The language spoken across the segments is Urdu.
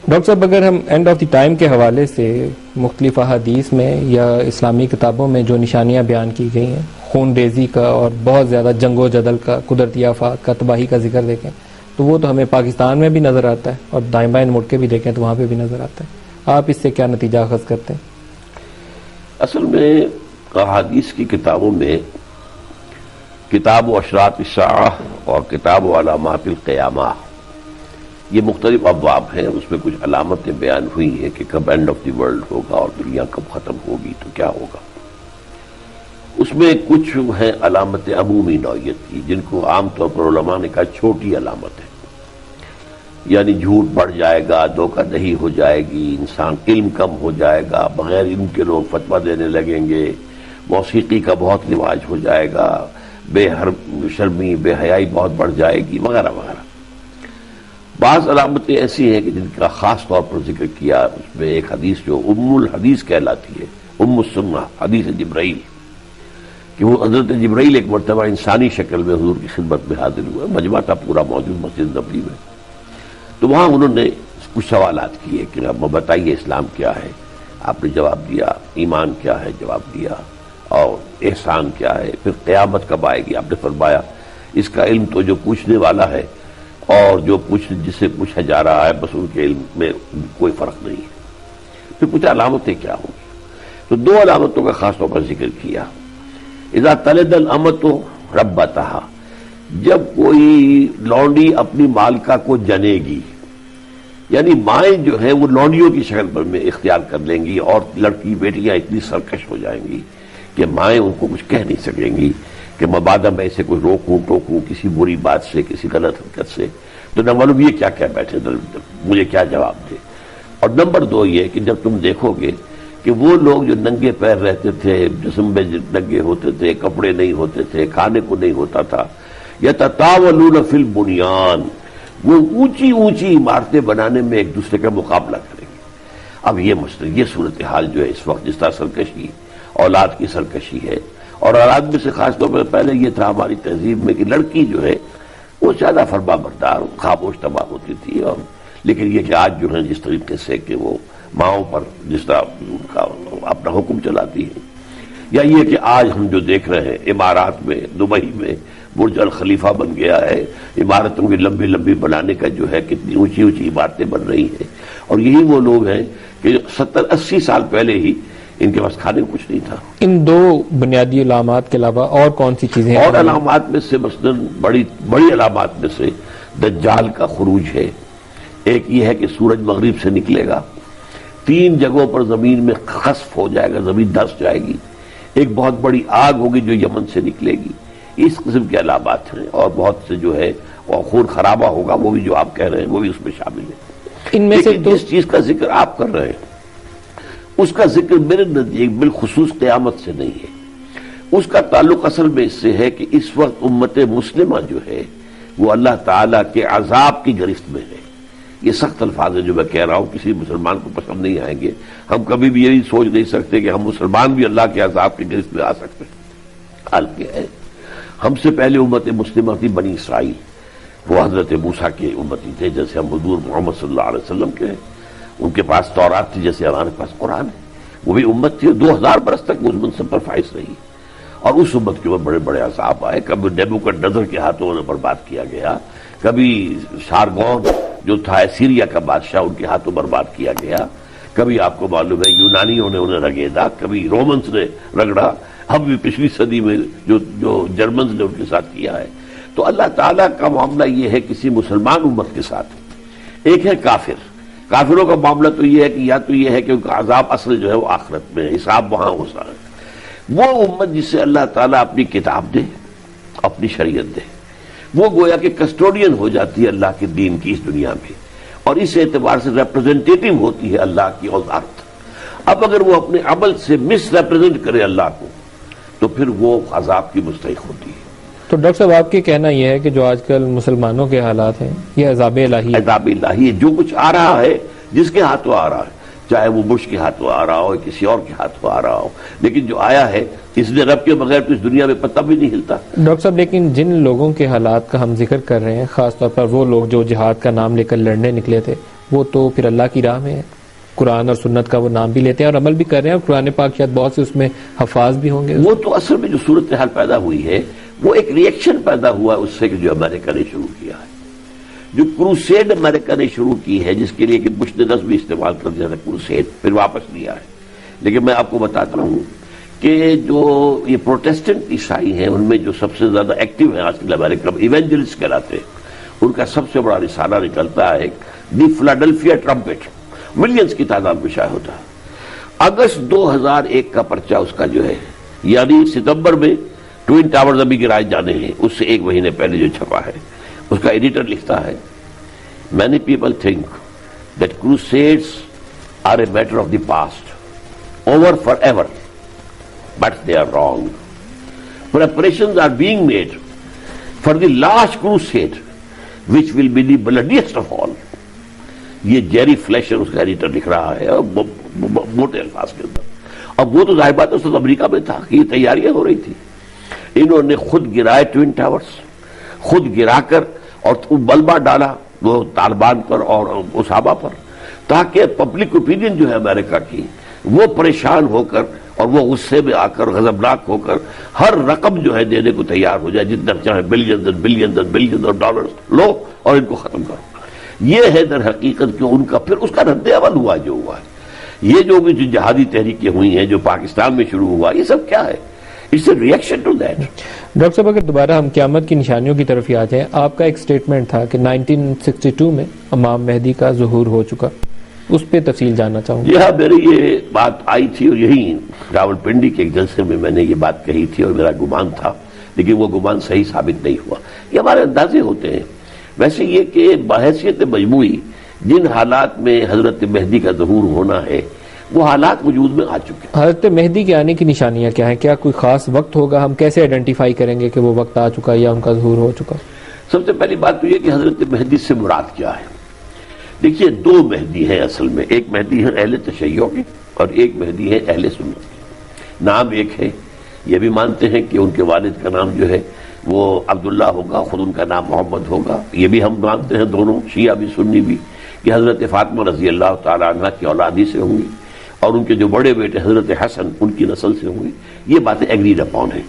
ڈاکٹر صاحب اگر ہم اینڈ آف دی ٹائم کے حوالے سے مختلف احادیث میں یا اسلامی کتابوں میں جو نشانیاں بیان کی گئی ہیں خون ریزی کا اور بہت زیادہ جنگ و جدل کا، قدرتی آفات کا، تباہی کا ذکر دیکھیں تو وہ تو ہمیں پاکستان میں بھی نظر آتا ہے، اور دائیں بائیں مڑ کے بھی دیکھیں تو وہاں پہ بھی نظر آتا ہے۔ آپ اس سے کیا نتیجہ اخذ کرتے ہیں؟ اصل میں احادیث کی کتابوں میں کتاب و اشراط الساعہ اور کتاب و علامات القیامہ، یہ مختلف ابواب ہیں، اس میں کچھ علامتیں بیان ہوئی ہیں کہ کب اینڈ آف دی ورلڈ ہوگا اور دنیا کب ختم ہوگی تو کیا ہوگا۔ اس میں کچھ ہیں علامت عمومی نوعیت کی، جن کو عام طور پر علماء نے کہا چھوٹی علامت ہے، یعنی جھوٹ بڑھ جائے گا، دھوکہ دہی ہو جائے گی، انسان علم کم ہو جائے گا، بغیر علم کے لوگ فتویٰ دینے لگیں گے، موسیقی کا بہت رواج ہو جائے گا، بے شرمی بے حیائی بہت بڑھ جائے گی، وغیرہ وغیرہ۔ بعض علامتیں ایسی ہیں کہ جن کا خاص طور پر ذکر کیا، اس میں ایک حدیث جو ام الحدیث کہلاتی ہے، ام السنہ، حدیث جبرائیل، کہ وہ حضرت جبرائیل ایک مرتبہ انسانی شکل میں حضور کی خدمت میں حاضر ہوئے، مجمع تھا پورا موجود مسجد نبوی میں، تو وہاں انہوں نے کچھ سوالات کیے کہ اب بتائیے اسلام کیا ہے، آپ نے جواب دیا، ایمان کیا ہے جواب دیا، اور احسان کیا ہے، پھر قیامت کب آئے گی آپ نے فرمایا اس کا علم تو جو پوچھنے والا ہے اور جو جس سے پوچھا جا رہا ہے بس ان کے علم میں کوئی فرق نہیں ہے۔ پھر پوچھا علامتیں کیا ہوں گی، تو دو علامتوں کا خاص طور پر ذکر کیا۔ اذا تلد الامۃ ربتہا، جب کوئی لونڈی اپنی مالکہ کو جنے گی، یعنی مائیں جو ہیں وہ لونڈیوں کی شکل پر میں اختیار کر لیں گی، اور لڑکی بیٹیاں اتنی سرکش ہو جائیں گی کہ مائیں ان کو کچھ کہہ نہیں سکیں گی کہ مبادہ میں اسے کوئی روکوں ٹوکوں کسی بری بات سے، کسی غلط حرکت سے، تو نہ معلوم یہ کیا کیا بیٹھے مجھے کیا جواب دے۔ اور نمبر دو یہ کہ جب تم دیکھو گے کہ وہ لوگ جو ننگے پیر رہتے تھے، جسم میں ننگے ہوتے تھے، کپڑے نہیں ہوتے تھے، کھانے کو نہیں ہوتا تھا، یتطاولون فی البنیان، وہ اونچی اونچی عمارتیں بنانے میں ایک دوسرے کا مقابلہ کریں گے۔ اب یہ مسئلہ، یہ صورتحال جو ہے اس وقت، جس طرح سرکشی اولاد کی سرکشی ہے، اور اولاد میں سے خاص طور پر پہلے یہ تھا ہماری تہذیب میں کہ لڑکی جو ہے وہ زیادہ فرما بردار، خاموش طبع ہوتی تھی، اور لیکن یہ کہ آج جو ہے جس طریقے سے کہ وہ ماؤں پر جس طرح ان کا اپنا حکم چلاتی ہے، یا یہ کہ آج ہم جو دیکھ رہے ہیں امارات میں، دبئی میں برج الخلیفہ بن گیا ہے، عمارتوں کی لمبی لمبی بنانے کا جو ہے کتنی اونچی اونچی عمارتیں بن رہی ہیں، اور یہی وہ لوگ ہیں کہ 70-80 سال پہلے ہی ان کے پاس کھانے کو کچھ نہیں تھا۔ ان دو بنیادی علامات کے علاوہ اور کون سی چیزیں ہیں؟ اور علامات میں سے مثلاً بڑی علامات میں سے دجال کا خروج ہے، ایک یہ ہے کہ سورج مغرب سے نکلے گا، 3 جگہوں پر زمین میں خسف ہو جائے گا، زمین دھس جائے گی، ایک بہت بڑی آگ ہوگی جو یمن سے نکلے گی، اس قسم کے علامات ہیں، اور بہت سے جو ہے وہ خون خرابہ ہوگا، وہ بھی جو آپ کہہ رہے ہیں وہ بھی اس میں شامل ہے۔ ان میں سے جس چیز کا ذکر آپ کر رہے ہیں اس کا ذکر میرے نزدیک بالخصوص قیامت سے نہیں ہے، اس کا تعلق اصل میں اس سے ہے کہ اس وقت امت مسلمہ جو ہے وہ اللہ تعالیٰ کے عذاب کی گرفت میں ہے۔ یہ سخت الفاظ ہے جو میں کہہ رہا ہوں، کسی مسلمان کو پسند نہیں آئیں گے، ہم کبھی بھی یہی سوچ نہیں سکتے کہ ہم مسلمان بھی اللہ کے عذاب کی گرفت میں آ سکتے ہیں۔ حال کیا ہے، ہم سے پہلے امت مسلمہ تھی بنی اسرائیل، وہ حضرت موسیٰ کے امتی تھے، جیسے ہم حضور محمد صلی اللہ علیہ وسلم کے ہیں، ان کے پاس تورات تھی جیسے ہمارے پاس قرآن ہے، وہ بھی امت تھی، 2000 برس تک اس منصب پر فائز رہی، اور اس امت کے اوپر بڑے بڑے عذاب آئے، کبھی نیبوکڈنیزر کے ہاتھوں انہیں برباد کیا گیا، کبھی شارگون جو تھا سیریا کا بادشاہ ان کے ہاتھوں برباد کیا گیا، کبھی آپ کو معلوم ہے یونانیوں نے انہیں رگیدا، کبھی رومنز نے رگڑا، اب بھی پچھلی صدی میں جو جرمنز نے ان کے ساتھ کیا ہے۔ تو اللہ تعالیٰ کا معاملہ یہ ہے کسی مسلمان امت کے ساتھ، ایک ہے کافروں کا معاملہ تو یہ ہے کہ یا تو یہ ہے کہ ان کا عذاب اصل جو ہے وہ آخرت میں ہے، حساب وہاں ہو سکتا ہے۔ وہ امت جسے اللہ تعالیٰ اپنی کتاب دے، اپنی شریعت دے، وہ گویا کہ کسٹوڈین ہو جاتی ہے اللہ کے دین کی اس دنیا میں، اور اس اعتبار سے ریپرزنٹیٹو ہوتی ہے اللہ کی وزارت۔ اب اگر وہ اپنے عمل سے مس ریپرزینٹ کرے اللہ کو تو پھر وہ عذاب کی مستحق ہوتی ہے۔ تو ڈاکٹر صاحب آپ کے کہنا یہ ہے کہ جو آج کل مسلمانوں کے حالات ہیں یہ عذاب الہی ہے؟ عذاب الہی ہے، جو کچھ آ رہا ہے جس کے ہاتھوں آ رہا ہے، چاہے وہ بش کے ہاتھوں آ رہا ہو کسی اور کے ہاتھوں آ رہا ہو، لیکن جو آیا ہے اس نے رب کے بغیر تو اس دنیا میں پتہ بھی نہیں ہلتا۔ ڈاکٹر صاحب لیکن جن لوگوں کے حالات کا ہم ذکر کر رہے ہیں، خاص طور پر وہ لوگ جو جہاد کا نام لے کر لڑنے نکلے تھے، وہ تو پھر اللہ کی راہ میں ہے، قرآن اور سنت کا وہ نام بھی لیتے ہیں اور عمل بھی کر رہے ہیں، اور قرآن پاک شاید بہت سے اس میں حفاظ بھی ہوں گے۔ وہ تو اصل میں جو صورتحال پیدا ہوئی ہے وہ ایک ریئیکشن پیدا ہوا اس سے کہ جو امریکہ نے شروع کیا ہے، جو کروسیڈ امریکہ نے شروع کی ہے، جس کے لیے کہ بش نے لفظ بھی استعمال کر دیا تھا کروسیڈ، پھر واپس لیا ہے۔ لیکن میں آپ کو بتاتا ہوں کہ جو یہ پروٹیسٹنٹ عیسائی ہیں ان میں جو سب سے زیادہ ایکٹیو ہیں آج کل امریکہ میں، ایونجلسٹ کہلاتے ہیں، ان کا سب سے بڑا رسالہ نکلتا ہے دی فلاڈلفیا ٹرمپٹ، ملینز کی تعداد میں شائع ہوتا ہے۔ اگست 2001 کا پرچہ اس کا جو ہے، یعنی ستمبر میں ٹوئن ٹاورز ابھی گرائے جانے ہیں، اس سے ایک مہینے پہلے جو چھپا ہے، اس کا ایڈیٹر لکھتا ہے many people think that crusades are a matter of the past, over forever, but they are wrong. Preparations are being made for the last crusade, which will be the bloodiest of all. یہ جیری فلیشر اس کا ایڈیٹر لکھ رہا ہے موٹے الفاظ کے اندر۔ اب وہ تو ظاہر بات ہے امریکہ میں تھا کہ یہ تیاریاں ہو رہی تھی، انہوں نے خود گرائے ٹوئن ٹاورز، خود گرا کر اور ملبہ ڈالا وہ طالبان پر اور اسامہ پر، تاکہ پبلک اوپینین جو ہے امریکہ کی وہ پریشان ہو کر اور وہ غصے میں آ کر غضبناک ہو کر ہر رقم جو ہے دینے کو تیار ہو جائے، جتنا چاہے billions and billions and billions اور ڈالرز لو اور ان کو ختم کرو۔ یہ ہے در حقیقت کہ ان کا پھر اس کا رد عمل ہوا جو ہوا ہے۔ یہ جو بھی جو جہادی تحریکیں ہوئی ہیں جو پاکستان میں شروع ہوا، یہ سب کیا ہے؟ It's a reaction to that. Doctor صاحب اگر دوبارہ ہم قیامت کی نشانیوں کی طرف ہی آ جائیں، آپ کا ایک سٹیٹمنٹ تھا کہ 1962 میں امام مہدی کا ظہور ہو چکا، اس پہ تفصیل جاننا چاہوں گا۔ یہاں میری یہ بات آئی تھی اور یہی راولپنڈی کے ایک جلسے میں نے یہ بات کہی تھی اور میرا گمان تھا، لیکن وہ گمان صحیح ثابت نہیں ہوا۔ یہ ہمارے اندازے ہوتے ہیں۔ ویسے یہ کہ بحیثیت مجموعی جن حالات میں حضرت مہدی کا ظہور ہونا ہے وہ حالات وجود میں آ چکے ہیں۔ حضرت مہدی کے آنے کی نشانیاں کیا ہیں؟ کیا کوئی خاص وقت ہوگا؟ ہم کیسے آئیڈینٹیفائی کریں گے کہ وہ وقت آ چکا یا ان کا ظہور ہو چکا؟ سب سے پہلی بات تو یہ کہ حضرت مہدی سے مراد کیا ہے۔ دیکھیے دو مہدی ہیں اصل میں، ایک مہدی ہے اہل تشیع کے اور ایک مہدی ہے اہل سنت کے۔ نام ایک ہے، یہ بھی مانتے ہیں کہ ان کے والد کا نام جو ہے وہ عبداللہ ہوگا، خود ان کا نام محمد ہوگا، یہ بھی ہم مانتے ہیں دونوں شیعہ بھی سنی بھی کہ حضرت فاطمہ رضی اللہ تعالیٰ عنہ کی اولادی سے ہوں گی اور ان کے جو بڑے بیٹے حضرت حسن ان کی نسل سے ہوں گے۔ یہ باتیں ایگریڈ اپون ہیں۔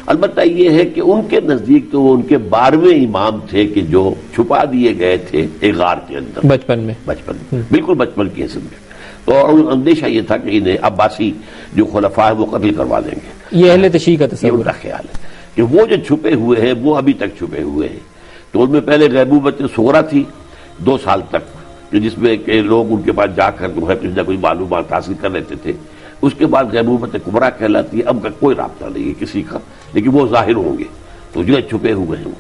البتہ یہ ہے کہ ان کے نزدیک تو وہ ان کے 12ویں امام تھے کہ جو چھپا دیے گئے تھے ایک غار کے اندر بچپن میں بالکل بچپن کی حسن میں، تو اندیشہ یہ تھا کہ انہیں عباسی جو خلفاء ہیں وہ قتل کروا دیں گے۔ یہ اہل تشیع کا یہ تصور ان کا خیال ہے کہ وہ جو چھپے ہوئے ہیں وہ ابھی تک چھپے ہوئے ہیں۔ تو ان میں پہلے غیبوبت صغریٰ تھی 2 سال تک، کہ جس میں کہ لوگ ان کے پاس جا کر جو ہے کچھ نہ کچھ معلومات حاصل کر لیتے تھے۔ اس کے بعد غیبوبت کبریٰ کہلاتی ہے، اب کا کوئی رابطہ نہیں ہے کسی کا، لیکن وہ ظاہر ہوں گے تو جو چھپے ہوئے ہیں۔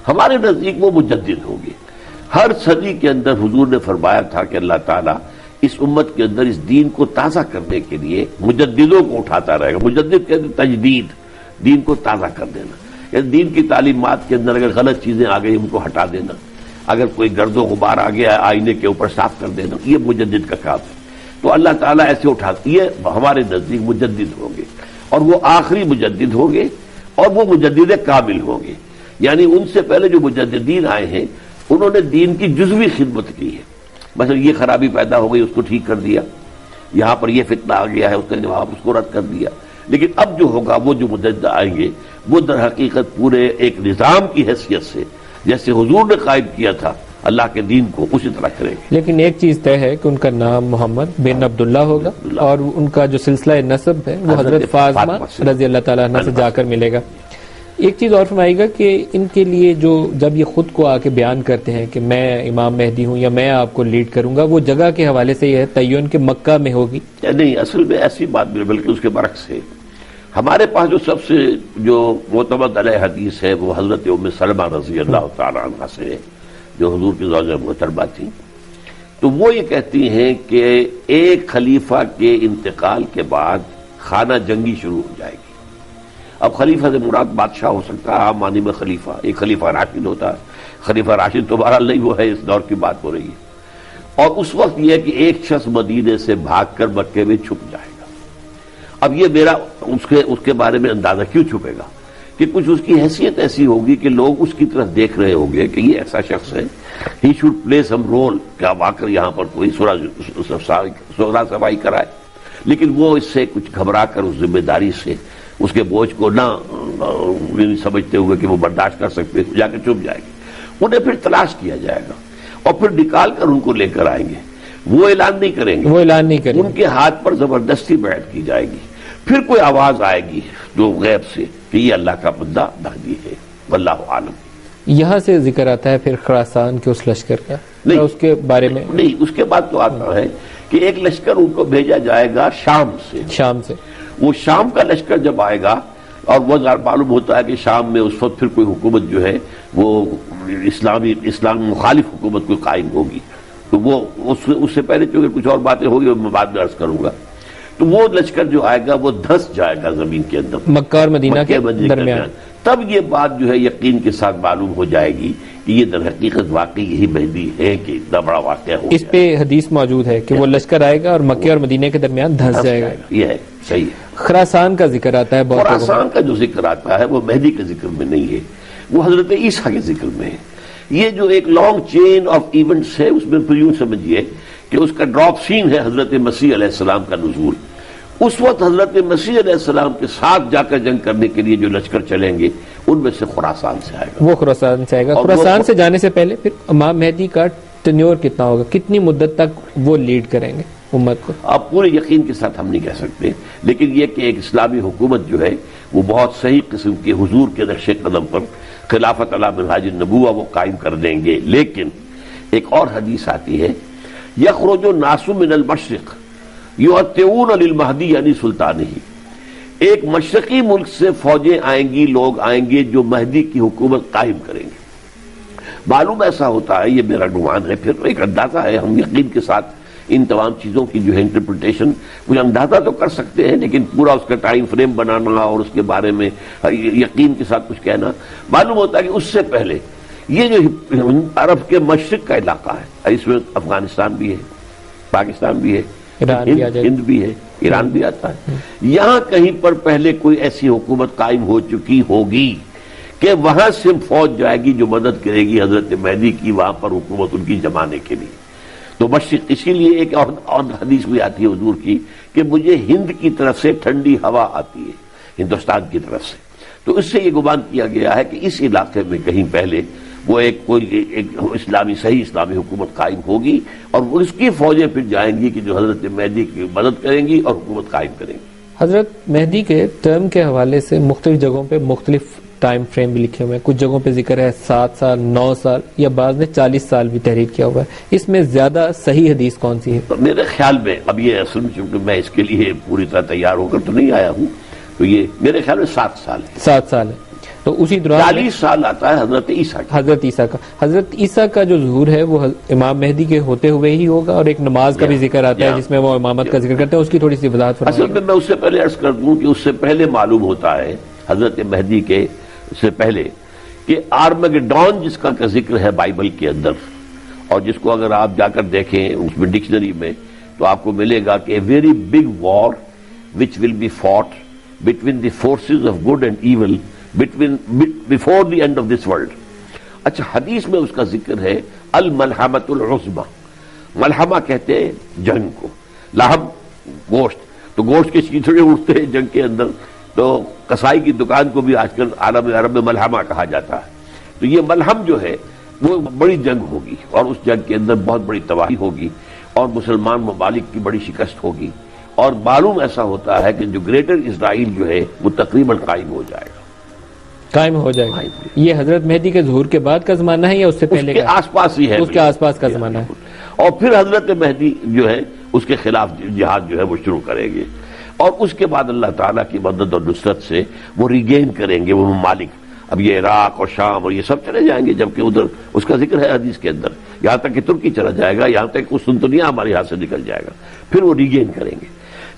ہمارے نزدیک وہ مجدد ہوں گے۔ ہر صدی کے اندر حضور نے فرمایا تھا کہ اللہ تعالیٰ اس امت کے اندر اس دین کو تازہ کرنے کے لیے مجددوں کو اٹھاتا رہے گا۔ مجدد کہتے ہیں تجدید، دین کو تازہ کر دینا، یعنی دین کی تعلیمات کے اندر اگر غلط چیزیں آ گئی ان کو ہٹا دینا، اگر کوئی گرد و غبار آ گیا آئینے کے اوپر صاف کر دینا، یہ مجدد کا کام ہے۔ تو اللہ تعالیٰ ایسے اٹھاتی ہے، ہمارے نزدیک مجدد ہوں گے اور وہ آخری مجدد ہوں گے اور وہ مجدد کامل ہوں گے۔ یعنی ان سے پہلے جو مجددین آئے ہیں انہوں نے دین کی جزوی خدمت کی ہے، مثلا یہ خرابی پیدا ہو گئی اس کو ٹھیک کر دیا، یہاں پر یہ فتنہ آ گیا ہے اس نے جواب اس کو رد کر دیا۔ لیکن اب جو ہوگا وہ جو مجدد آئیں گے وہ در حقیقت پورے ایک نظام کی حیثیت سے جیسے حضور نے قائم کیا تھا اللہ کے دین کو اسی طرح کریں گے۔ لیکن ایک چیز طے ہے کہ ان کا نام محمد بن عبداللہ ہوگا اور ان کا جو سلسلہ نسب ہے وہ حضرت فاطمہ رضی اللہ تعالیٰ عنہ سے جا کر ملے گا۔ ایک چیز اور فرمائیے گا کہ ان کے لیے جو جب یہ خود کو آ کے بیان کرتے ہیں کہ میں امام مہدی ہوں یا میں آپ کو لیڈ کروں گا، وہ جگہ کے حوالے سے یہ ہے تعین کہ مکہ میں ہوگی؟ نہیں، اصل میں ایسی بات نہیں، بلکہ اس کے برعکس ہے۔ ہمارے پاس جو سب سے جو معتمد علیہ حدیث ہے وہ حضرت ام سلمہ رضی اللہ تعالیٰ عنہ سے ہے، جو حضور کی زوجہ محترمہ تھی۔ تو وہ یہ کہتی ہیں کہ ایک خلیفہ کے انتقال کے بعد خانہ جنگی شروع ہو جائے گی۔ اب خلیفہ سے مراد بادشاہ ہو سکتا ہے، عام معنی میں خلیفہ، ایک خلیفہ راشد ہوتا ہے، خلیفہ راشد تو بہرحال نہیں وہ ہے، اس دور کی بات ہو رہی ہے۔ اور اس وقت یہ ہے کہ ایک شخص مدینے سے بھاگ کر مکے میں چھپ جائے گا۔ اب یہ میرا اس کے بارے میں اندازہ کیوں چھپے گا کہ کچھ اس کی حیثیت ایسی ہوگی کہ لوگ اس کی طرف دیکھ رہے ہوں گے کہ یہ ایسا شخص ہے he should play some role کہ اب آ کر یہاں پر کوئی سورا صفائی کرائے، لیکن وہ اس سے کچھ گھبرا کر اس ذمہ داری سے اس کے بوجھ کو نہ سمجھتے ہوئے کہ وہ برداشت کر سکتے جا کے چپ جائے گی، انہیں پھر تلاش کیا جائے گا اور پھر نکال کر ان کو لے کر آئیں گے، وہ اعلان نہیں کریں گے، ان کے ہاتھ پر زبردستی بیعت کی جائے گی، پھر کوئی آواز آئے گی جو غیب سے کہ یہ اللہ کا بندہ مہدی ہے، واللہ عالم۔ یہاں سے ذکر آتا ہے پھر خراسان کے اس لشکر کا، نہیں اس کے بارے میں نہیں، اس کے بعد تو آتا ہے کہ ایک لشکر ان کو بھیجا جائے گا شام سے، وہ شام کا لشکر جب آئے گا، اور وہ معلوم ہوتا ہے کہ شام میں اس وقت پھر کوئی حکومت جو ہے وہ اسلام مخالف حکومت کوئی قائم ہوگی، تو وہ اس سے پہلے چونکہ کچھ اور باتیں ہوگی میں بعد میں عرض کروں گا، تو وہ لشکر جو آئے گا وہ دھس جائے گا زمین کے اندر، مکہ اور مدینہ کے درمیان۔ تب یہ بات جو ہے یقین کے ساتھ معلوم ہو جائے گی کہ یہ در حقیقت واقعی یہی مہدی ہے کہ اتنا بڑا واقعہ ہو۔ اس پہ حدیث موجود ہے کہ وہ لشکر آئے گا اور مکہ اور مدینہ کے درمیان دھس جائے گا، یہ ہے صحیح ہے۔ خراسان کا ذکر آتا ہے، خراسان کا جو ذکر آتا ہے وہ مہدی کے ذکر میں نہیں ہے، وہ حضرت عیسیٰ کے ذکر میں ہے۔ یہ جو ایک لانگ چین آف ایونٹس ہے، اس میں پھر یوں سمجھیے کہ اس کا ڈراپ سین ہے حضرت مسیح علیہ السلام کا نزول۔ اس وقت حضرت مسیح علیہ السلام کے ساتھ جا کر جنگ کرنے کے لیے جو لشکر چلیں گے ان میں سے خراسان سے آئے گا، وہ خراسان سے آئے گا۔ خراسان سے جانے سے پہلے پھر امام مہدی کا ٹینیور کتنا ہوگا، کتنی مدت تک وہ لیڈ کریں گے امت کو؟ آپ پورے یقین کے ساتھ ہم نہیں کہہ سکتے، لیکن یہ کہ ایک اسلامی حکومت جو ہے وہ بہت صحیح قسم کے حضور کے نقش قدم پر خلافت علی منہاج النبوہ وہ قائم کر دیں گے۔ لیکن ایک اور حدیث آتی ہے، یخرج الناس من المشرق یؤتون للمہدی یعنی سلطانہ، ایک مشرقی ملک سے فوجیں آئیں گی، لوگ آئیں گے جو مہدی کی حکومت قائم کریں گے۔ معلوم ایسا ہوتا ہے، یہ میرا گمان ہے، پھر ایک اندازہ ہے، ہم یقین کے ساتھ ان تمام چیزوں کی جو ہے انٹرپریٹیشن کچھ اندازہ تو کر سکتے ہیں، لیکن پورا اس کا ٹائم فریم بنانا اور اس کے بارے میں یقین کے ساتھ کچھ کہنا، معلوم ہوتا ہے کہ اس سے پہلے یہ جو عرب کے مشرق کا علاقہ ہے، اس میں افغانستان بھی ہے، پاکستان بھی ہے، ہند بھی ہے، ایران بھی آتا ہے، یہاں کہیں پر پہلے کوئی ایسی حکومت قائم ہو چکی ہوگی کہ وہاں سے فوج جائے گی جو مدد کرے گی حضرت مہدی کی وہاں پر حکومت ان کی جمانے کے لیے۔ تو مشرق، اسی لیے ایک اور حدیث بھی آتی ہے حضور کی کہ مجھے ہند کی طرف سے ٹھنڈی ہوا آتی ہے، ہندوستان کی طرف سے، تو اس سے یہ گمان کیا گیا ہے کہ اس علاقے میں کہیں پہلے وہ ایک صحیح اسلامی حکومت قائم ہوگی اور وہ اس کی فوجیں پھر جائیں گی کہ جو حضرت مہدی کی مدد کریں گی اور حکومت قائم کریں گی۔ حضرت مہدی کے ٹرم کے حوالے سے مختلف جگہوں پہ مختلف ٹائم فریم بھی لکھے ہوئے ہیں، کچھ جگہوں پہ ذکر ہے 7 سال، 9 سال، یا بعض نے 40 سال بھی تحریر کیا ہوا ہے۔ اس میں زیادہ صحیح حدیث کون سی ہے؟ میرے خیال میں اب یہ اصل میں چونکہ میں اس کے لیے پوری طرح تیار ہو کر تو نہیں آیا ہوں، تو یہ میرے خیال میں 7 سال ہے۔ 7 سال ہے، تو اسی دوران 40 سال آتا ہے حضرت عیسیٰ کا۔ حضرت عیسیٰ کا جو ظہور ہے وہ امام مہدی کے ہوتے ہوئے ہی ہوگا، اور ایک نماز کا بھی ذکر آتا ہے جس میں وہ امامت کا ذکر کرتے ہیں، اس کی تھوڑی سی وضاحت فرمائیں۔ اصل میں اس سے پہلے عرض کر دوں کہ اس سے پہلے معلوم ہوتا ہے حضرت مہدی کے سے پہلے کہ آرمگڈون جس کا ذکر ہے بائبل کے اندر، اور جس کو اگر آپ جا کر دیکھیں اس میں ڈکشنری میں تو آپ کو ملے گا کہ a very big war which will be fought between the forces of good and evil before the end of this world۔ اچھا، حدیث میں اس کا ذکر ہے الملحمۃ العظمی، ملحمہ کہتے ہیں جنگ کو، لحم گوشت، تو گوشت کے چیتڑے اٹھتے ہیں جنگ کے اندر، تو کسائی کی دکان کو بھی آج کل عالم عرب میں ملحمہ کہا جاتا ہے۔ تو یہ ملحم جو ہے وہ بڑی جنگ ہوگی، اور اس جنگ کے اندر بہت بڑی تباہی ہوگی اور مسلمان ممالک کی بڑی شکست ہوگی، اور معلوم ایسا ہوتا ہے کہ جو گریٹر اسرائیل جو ہے وہ تقریباً قائم ہو جائے گا۔ یہ حضرت مہدی کے ظہور کے بعد کا زمانہ ہے یا اس سے پہلے کا؟ آس پاس ہی ہے، اس کے آس پاس کا زمانہ ہے۔ اور پھر حضرت مہدی جو ہے اس کے خلاف جہاد جو ہے وہ شروع کریں گے، اور اس کے بعد اللہ تعالیٰ کی مدد اور نصرت سے وہ ریگین کریں گے وہ ممالک۔ اب یہ عراق اور شام اور یہ سب چلے جائیں گے، جبکہ ادھر اس کا ذکر ہے حدیث کے اندر، یہاں تک کہ ترکی چلا جائے گا، یہاں تک قسطنطنیہ ہمارے یہاں سے نکل جائے گا، پھر وہ ریگین کریں گے۔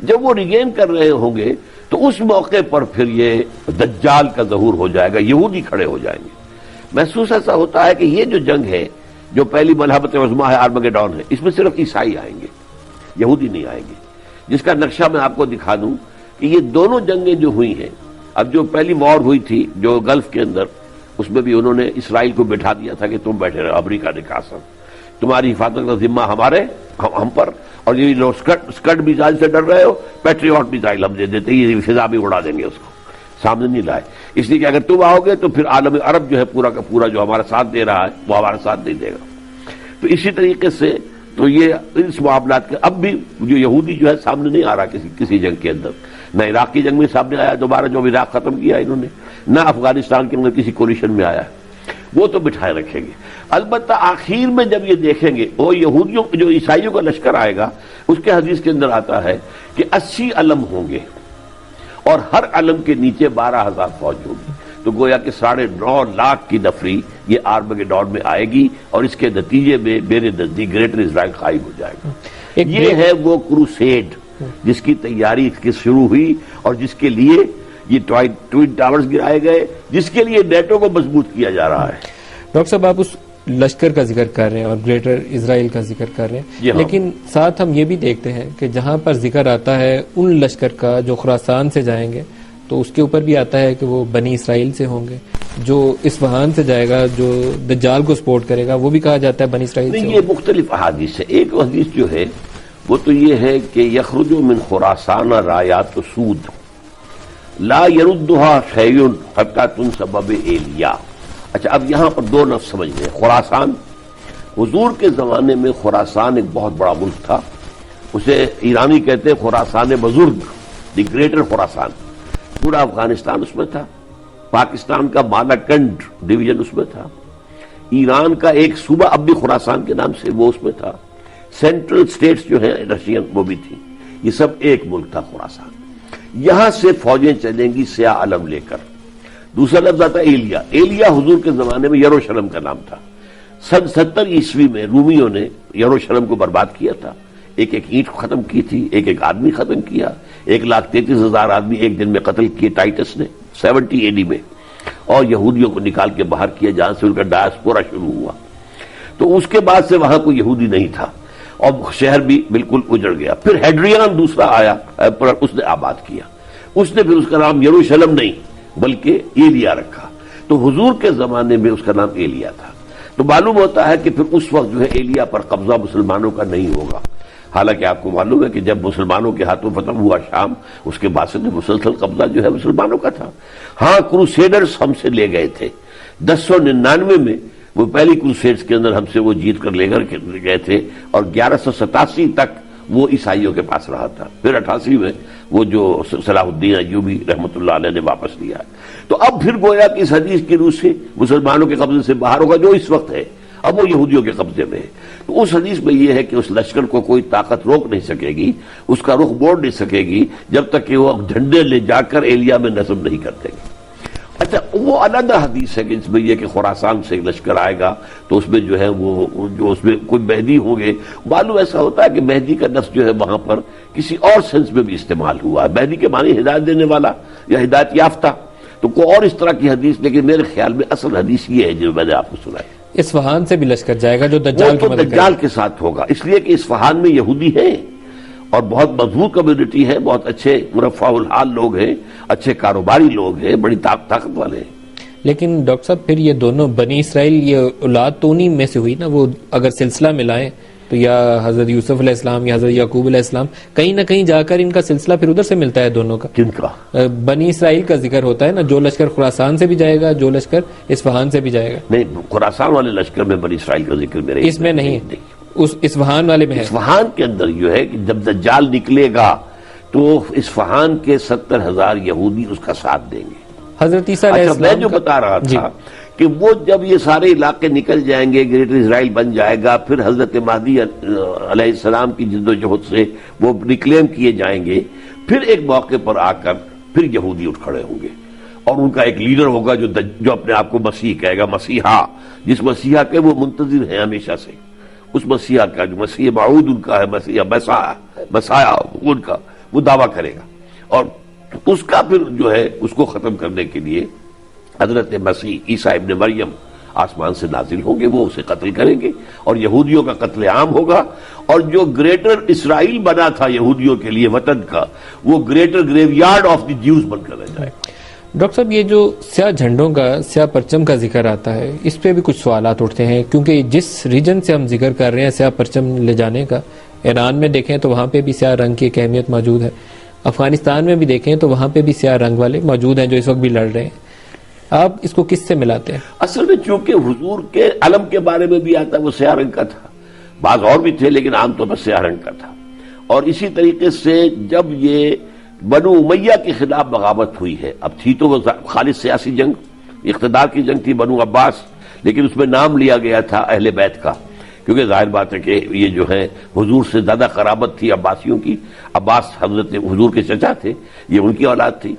جب وہ ریگین کر رہے ہوں گے تو اس موقع پر پھر یہ دجال کا ظہور ہو جائے گا، یہودی کھڑے ہو جائیں گے۔ محسوس ایسا ہوتا ہے کہ یہ جو جنگ ہے، جو پہلی ملحمت عظمی ہے، آرمگڈون ہے، اس میں صرف عیسائی آئیں گے، یہودی نہیں آئیں گے، جس کا نقشہ میں آپ کو دکھا دوں کہ یہ دونوں جنگیں جو ہوئی ہیں، اب جو پہلی وار ہوئی تھی جو گلف کے اندر، اس میں بھی انہوں نے اسرائیل کو بٹھا دیا تھا کہ تم بیٹھے رہو، امریکہ نے کہا سر تمہاری حفاظت کا ذمہ ہم پر، اور یہ لوگ اسکڈ میزائل سے ڈر رہے ہو، پیٹریوٹ میزائل ہم دے دیتے، یہ فضا بھی اڑا دیں گے، اس کو سامنے نہیں لائے، اس لیے کہ اگر تم آؤ گے تو پھر عالم عرب جو ہے پورا کا پورا جو ہمارا ساتھ دے رہا ہے وہ ہمارا ساتھ نہیں دے گا۔ تو اسی طریقے سے تو یہ اس معاملات کے اب بھی جو یہودی جو ہے سامنے نہیں آ رہا کسی جنگ کے اندر، نہ عراق کی جنگ میں سامنے آیا دوبارہ جو عراق ختم کیا انہوں نے، نہ افغانستان کے اندر کسی کولیشن میں آیا ہے، وہ تو بٹھائے رکھیں گے۔ البتہ آخر میں جب یہ دیکھیں گے وہ یہودیوں جو عیسائیوں کا لشکر آئے گا، اس کے حدیث کے اندر آتا ہے کہ 80 علم ہوں گے اور ہر علم کے نیچے 12,000 فوج ہوگی، تو گویا کہ 9.5 لاکھ کی نفری یہ آرمگیڈون میں آئے گی، اور اس کے نتیجے میں میرے نزدیک گریٹر اسرائیل قائم ہو جائے گا۔ یہ ہے وہ کروسیڈ جس کی تیاری اس کی شروع ہوئی، اور جس کے لیے یہ ٹوئن ٹاورز گرائے گئے، جس کے لیے نیٹو کو مضبوط کیا جا رہا ہے۔ ڈاکٹر صاحب آپ اس لشکر کا ذکر کر رہے ہیں اور گریٹر اسرائیل کا ذکر کر رہے ہیں، لیکن ساتھ ہم یہ بھی دیکھتے ہیں کہ جہاں پر ذکر آتا ہے ان لشکر کا جو خراسان سے جائیں گے تو اس کے اوپر بھی آتا ہے کہ وہ بنی اسرائیل سے ہوں گے، جو اصفہان سے جائے گا جو دجال کو سپورٹ کرے گا وہ بھی کہا جاتا ہے بنی اسرائیل سے۔ یہ مختلف احادیث ہے، ایک حدیث جو ہے وہ تو یہ ہے کہ یخرج من خراسان رایات سود لا يردها شیء حتی تنصب بإیلیا۔ اچھا اب یہاں پر دو لفظ سمجھ لیں، خراسان، حضور کے زمانے میں خراسان ایک بہت بڑا ملک تھا، اسے ایرانی کہتے ہیں خراسان بزرگ، دی گریٹر خراسان، پورا افغانستان اس میں تھا، پاکستان کا مالاکنڈ ڈویژن اس میں تھا، ایران کا ایک صوبہ اب بھی خراسان کے نام سے وہ اس میں تھا، سینٹرل سٹیٹس جو ہیں رشین وہ بھی تھی، یہ سب ایک ملک تھا خراسان۔ یہاں سے فوجیں چلیں گی سیاہ علم لے کر۔ دوسرا لفظ آتا ہے ایلیا، ایلیا حضور کے زمانے میں یروشلم کا نام تھا۔ 70 عیسوی میں رومیوں نے یروشلم کو برباد کیا تھا، ایک اینٹ ختم کی تھی، ایک آدمی ختم کیا، 1,33,000 آدمی ایک دن میں قتل کیے ٹائٹس نے 70 AD میں، اور یہودیوں کو نکال کے باہر کیا جہاں سے ان کا ڈائسپورا شروع ہوا۔ تو اس کے بعد سے وہاں کوئی یہودی نہیں تھا اور شہر بھی بالکل اجڑ گیا۔ پھر ہیڈریان دوسرا آیا، اس نے آباد کیا، اس نے پھر اس کا نام یروشلم نہیں بلکہ ایلیا رکھا، تو حضور کے زمانے میں اس کا نام ایلیا تھا۔ تو معلوم ہوتا ہے کہ پھر اس وقت جو ہے ایلیا پر قبضہ مسلمانوں کا نہیں ہوگا، حالانکہ آپ کو معلوم ہے کہ جب مسلمانوں کے ہاتھوں فتح ہوا شام، اس کے بعد سے مسلسل قبضہ جو ہے مسلمانوں کا تھا۔ ہاں کروسیڈرز ہم سے لے گئے تھے 1099 میں، وہ پہلی کروسیڈز کے اندر ہم سے وہ جیت کر لے کر گئے تھے، اور 1187 تک وہ عیسائیوں کے پاس رہا تھا، پھر 88 میں وہ جو صلاح الدین ایوبی رحمۃ اللہ علیہ نے واپس لیا۔ تو اب پھر گویا کہ اس حدیث کی روح سے مسلمانوں کے قبضے سے باہر ہوگا جو اس وقت ہے، اب وہ یہودیوں کے قبضے میں ہے۔ تو اس حدیث میں یہ ہے کہ اس لشکر کو کوئی طاقت روک نہیں سکے گی، اس کا رخ موڑ نہیں سکے گی جب تک کہ وہ جھنڈے لے جا کر ایلیا میں نصب نہیں کرتے گے۔ اچھا وہ علیحدہ حدیث ہے کہ اس میں یہ کہ خراسان سے لشکر آئے گا تو اس میں جو ہے وہ جو اس میں کوئی مہدی ہوں گے، معلوم ایسا ہوتا ہے کہ مہدی کا لفظ جو ہے وہاں پر کسی اور سینس میں بھی استعمال ہوا ہے، مہدی کے معنی ہدایت دینے والا یا ہدایت یافتہ، تو کوئی اور اس طرح کی حدیث، لیکن میرے خیال میں اصل حدیث یہ ہے جو میں نے آپ کو سنائی۔ اصفہان سے بھی لشکر جائے گا جو دجال کی مدد کرے گا، دجال کے ساتھ ہوگا، اس لیے کہ اصفہان میں یہودی ہیں اور بہت مضبوط کمیونٹی ہے، بہت اچھے مرفع الحال لوگ ہیں، اچھے کاروباری لوگ ہیں، بڑی طاقت والے ہیں۔ لیکن ڈاکٹر صاحب پھر یہ دونوں بنی اسرائیل یہ اولاد تو انہی میں سے ہوئی نا، وہ اگر سلسلہ ملائیں تو یا حضرت یوسف علیہ السلام یا حضرت یعقوب علیہ السلام، کہیں نہ کہیں جا کر ان کا سلسلہ پھر ادھر سے ملتا ہے دونوں کا۔ کن کا؟ بنی اسرائیل کا ذکر ہوتا ہے نا، جو لشکر خراسان سے بھی جائے گا، جو لشکر اصفہان سے بھی جائے گا۔ نہیں، خراسان والے لشکر میں بنی اسرائیل کا ذکر میرے اس میں نہیں ہے، اس اصفہان والے میں ہے۔ اصفہان کے اندر جو ہے کہ جب دجال نکلے گا تو اصفہان کے 70,000 یہودی اس کا ساتھ دیں گے۔ حضرت عیسیٰ علیہ السلام میں جو بتا رہا تھا کہ وہ جب یہ سارے علاقے نکل جائیں گے، گریٹر اسرائیل بن جائے گا، پھر حضرت مہدی علیہ السلام کی جد و جہد سے وہ ریکلیم کیے جائیں گے، پھر ایک موقع پر آ کر پھر یہودی اٹھ کھڑے ہوں گے، اور ان کا ایک لیڈر ہوگا جو اپنے آپ کو مسیح کہے گا، مسیحا، جس مسیحا کے وہ منتظر ہیں ہمیشہ سے، اس مسیحا کا جو مسیح موعود ان کا ہے، مسیح مسایا ان کا، وہ دعویٰ کرے گا، اور اس کا پھر جو ہے اس کو ختم کرنے کے لیے حضرت مسیح عیسیٰ ابن مریم آسمان سے نازل ہوں گے، وہ اسے قتل کریں گے اور یہودیوں کا قتل عام ہوگا، اور جو گریٹر اسرائیل بنا تھا یہودیوں کے لیے وطن کا، وہ greater graveyard of the Jews بن کر رہ جائے گا۔ ڈاکٹر صاحب یہ جو سیاہ جھنڈوں کا سیاہ پرچم کا ذکر آتا ہے اس پہ بھی کچھ سوالات اٹھتے ہیں، کیونکہ جس ریجن سے ہم ذکر کر رہے ہیں سیاہ پرچم لے جانے کا، ایران میں دیکھیں تو وہاں پہ بھی سیاہ رنگ کی ایک اہمیت موجود ہے، افغانستان میں بھی دیکھیں تو وہاں پہ بھی سیاہ رنگ والے موجود ہیں جو اس وقت بھی لڑ رہے ہیں. آپ اس کو کس سے ملاتے ہیں؟ اصل میں چونکہ حضور کے علم کے بارے میں بھی آتا ہے وہ سیاہ رنگ کا تھا، بعض اور بھی تھے لیکن عام طور پر سیاہ رنگ کا تھا. اور اسی طریقے سے جب یہ بنو امیہ کے خلاف بغاوت ہوئی ہے، اب تھی تو وہ خالص سیاسی جنگ، اقتدار کی جنگ تھی بنو عباس، لیکن اس میں نام لیا گیا تھا اہل بیت کا، کیونکہ ظاہر بات ہے کہ یہ جو ہے حضور سے زیادہ قرابت تھی عباسیوں کی. عباس حضرت حضور کے چچا تھے، یہ ان کی اولاد تھی.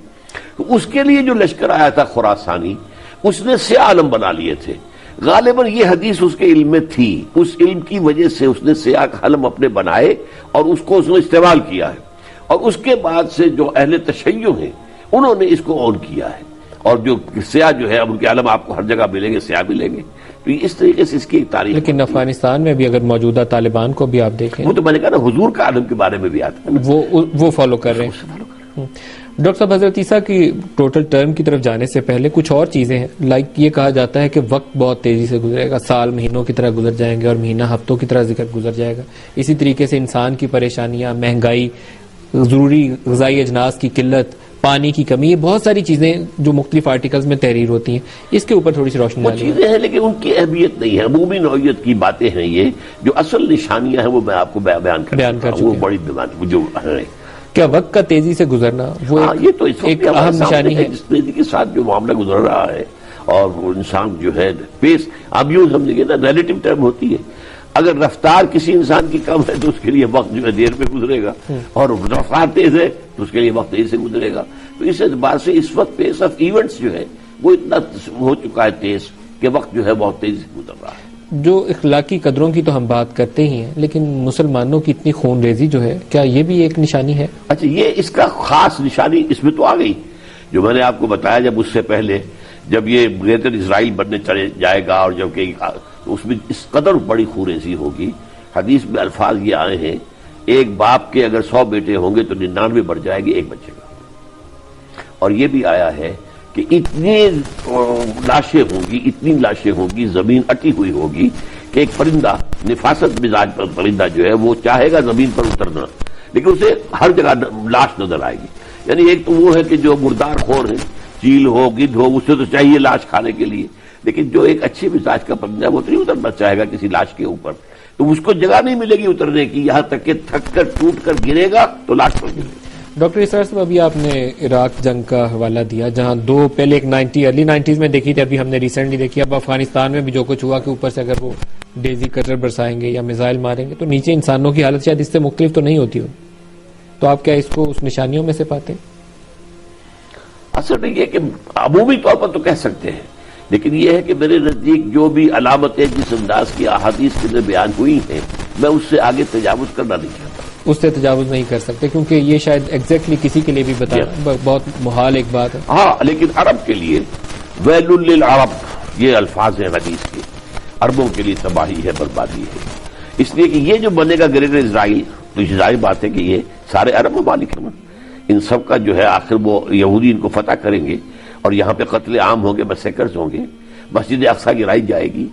اس کے لیے جو لشکر آیا تھا خراسانی، اس نے سیاہ علم بنا لیے تھے. غالباً یہ حدیث اس کے علم میں تھی، اس علم کی وجہ سے اس نے سیاہ علم اپنے بنائے اور اس کو اس نے استعمال کیا ہے. اور اس کے بعد سے جو اہل تشیع ہیں انہوں نے اس کو اون کیا ہے، اور جو سیاہ جو ہے اب ان کے علم آپ کو ہر جگہ ملیں گے، سیاہ ملیں گے. تو اس طریقے سے اس کی ایک تاریخ. لیکن افغانستان میں بھی اگر موجودہ طالبان کو بھی آپ دیکھیں، وہ تو میں نے کہا نا حضور کا علم کے بارے میں بھی آتا ہے، وہ فالو کر رہے ہیں. ڈاکٹر صاحب حضرت عیسیٰ کی ٹوٹل ٹرم کی طرف جانے سے پہلے کچھ اور چیزیں ہیں، لائک یہ کہا جاتا ہے کہ وقت بہت تیزی سے گزرے گا، سال مہینوں کی طرح گزر جائیں گے اور مہینہ ہفتوں کی طرح ذکر گزر جائے گا. اسی طریقے سے انسان کی پریشانیاں، مہنگائی، ضروری غذائی اجناس کی قلت، پانی کی کمی، یہ بہت ساری چیزیں جو مختلف آرٹیکلز میں تحریر ہوتی ہیں، اس کے اوپر تھوڑی سی روشنی وہ ڈالیے. چیزیں ہیں لیکن ان کی اہمیت نہیں ہے، عمومی نوعیت کی باتیں ہیں. یہ جو اصل نشانیاں ہیں وہ میں آپ کو بیان کر چکا ہوں، وہ بڑی بیماری جو ہے. کیا وقت کا تیزی سے گزرنا وہ یہ تو اس ایک وقت اہم نشانی ہے؟ جس تیزی کے ساتھ جو معاملہ گزر رہا ہے، اور وہ انسان جو ہے پیس، اب یوں سمجھیں گے نا ریلیٹو ٹائم ہوتی ہے. اگر رفتار کسی انسان کی کم ہے تو اس کے لیے وقت جو ہے دیر میں گزرے گا، اور رفتار تیز ہے تو اس کے لیے وقت تیز سے گزرے گا. تو اس اعتبار سے اس وقت پیس آف ایونٹس جو ہے وہ اتنا ہو چکا ہے تیز کہ وقت جو ہے بہت تیزی سے گزر رہا ہے. جو اخلاقی قدروں کی تو ہم بات کرتے ہی ہیں، لیکن مسلمانوں کی اتنی خون ریزی جو ہے، کیا یہ بھی ایک نشانی ہے؟ اچھا، یہ اس کا خاص نشانی اس میں تو آ گئی جو میں نے آپ کو بتایا. جب اس سے پہلے جب یہ گریٹر اسرائیل بننے چلے جائے گا اور جب کہ اس میں اس قدر بڑی خونریزی ہوگی. حدیث میں الفاظ یہ آئے ہیں، ایک باپ کے اگر 100 بیٹے ہوں گے تو 99 بڑھ جائے گی، ایک بچے کا. اور یہ بھی آیا ہے کہ اتنی لاشیں ہوں گی، زمین اٹی ہوئی ہوگی کہ ایک پرندہ، نفاست مزاج پر پرندہ جو ہے وہ چاہے گا زمین پر اترنا، لیکن اسے ہر جگہ لاش نظر آئے گی. یعنی ایک تو وہ ہے کہ جو مردار خور ہے، چیل ہو، گدھ ہو، اسے تو چاہیے لاش کھانے کے لیے، لیکن جو ایک اچھے مزاج کا پرندہ ہے وہ تو نہیں اترنا چاہے گا کسی لاش کے اوپر، تو اس کو جگہ نہیں ملے گی اترنے کی، یہاں تک کہ تھک کر ٹوٹ کر گرے گا تو لاش پر گرے گا. ڈاکٹر اسرار صاحب، ابھی آپ نے عراق جنگ کا حوالہ دیا، جہاں دو پہلے ایک ارلی 90s میں دیکھی تھی، ابھی ہم نے ریسنٹلی دیکھی. اب افغانستان میں بھی جو کچھ ہوا کہ اوپر سے اگر وہ ڈیزی کٹر برسائیں گے یا میزائل ماریں گے تو نیچے انسانوں کی حالت شاید اس سے مختلف تو نہیں ہوتی ہو. تو آپ کیا اس کو اس نشانیوں میں سے پاتے ہیں؟ اصل میں یہ کہ عمومی طور پر تو کہہ سکتے ہیں، لیکن یہ ہے کہ میرے نزدیک جو بھی علامتیں جس انداز کی احادیث کے اندر بیان ہوئی ہیں، میں اس سے آگے تجاوز کرنا نہیں چاہتا. اس سے تجاوز نہیں کر سکتے کیونکہ یہ شاید ایگزیکٹلی کسی کے لیے بھی بتانا بہت محال ایک بات ہے. ہاں، لیکن عرب کے لیے ویل للعرب یہ الفاظ ہیں حدیث کے، عربوں کے لیے تباہی ہے، بربادی ہے. اس لیے کہ یہ جو بنے گا گریٹر اسرائیل، تو ظاہر بات ہے کہ یہ سارے عرب ممالک ہیں، ان سب کا جو ہے آخر وہ یہودی ان کو فتح کریں گے اور یہاں پہ قتل عام ہوں گے، میسیکرز ہوں گے. مسجد اقصیٰ گرائی جائے گی،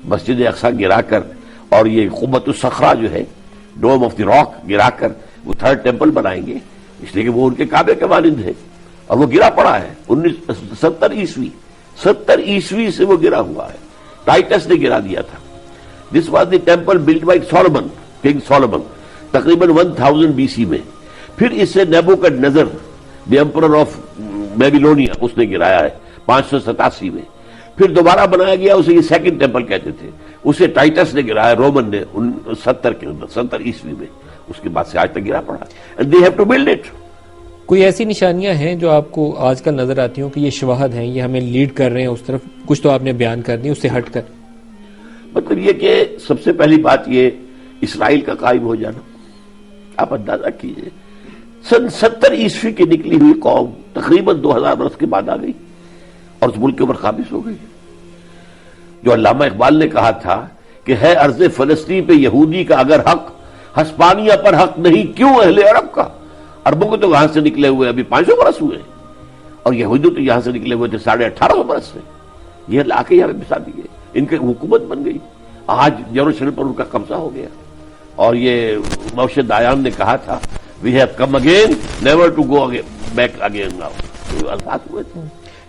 مسجد اقصیٰ گرا کر، اور یہ قبۃ الصخرہ جو ہے، ڈوم آف دی راک گرا کر وہ تھرڈ ٹیمپل بنائیں گے، اس لیے کہ وہ ان کے کعبے کے مانند ہے، اور وہ گرا پڑا ہے 70 عیسوی سے وہ گرا ہوا ہے. ٹائٹس نے گرا دیا تھا. This was the temple built by Solomon, king Solomon, تقریباً 1000 BC میں. پھر اسے Nebuchadnezzar the emperor of Babylonia اس نے گرایا ہے 587 میں. پھر دوبارہ بنایا گیا، اسے یہ سیکنڈ ٹیمپل کہتے تھے، اسے ٹائٹس نے گرایا، رومن نے 70 عیسوی میں. اس کے بعد سے آج تک گرا پڑا. And they have to build it. کوئی ایسی نشانیاں ہیں جو آپ کو آج کل نظر آتی ہوں کہ یہ شواہد ہیں، یہ ہمیں لیڈ کر رہے ہیں اس طرف؟ کچھ تو آپ نے بیان کر دی، اس سے ہٹ کر مطلب یہ کہ سب سے پہلی بات یہ اسرائیل کا قائم ہو جانا. آپ اندازہ کیجئے، سن 70 عیسوی کی نکلی ہوئی قوم تقریباً 2000 برس کے بعد آ گئی اور اس ملک کے اوپر قابض ہو گئی. جو علامہ اقبال نے کہا تھا کہ ہے ارض فلسطین پہ یہودی کا اگر حق، ہسپانیہ پر حق نہیں کیوں اہل عرب کا. عربوں کو تو وہاں سے نکلے ہوئے ابھی 500 برس ہوئے، اور یہودی تو یہاں سے نکلے ہوئے تھے 1850 برس سے، یہ لا کے یہاں پہ بسا دیے، ان کی حکومت بن گئی، آج یروشلم پر ان کا قبضہ ہو گیا. اور یہ موشے دایان نے کہا تھا we have come again never to go back again now, تو الفاظ ہوئے تھے.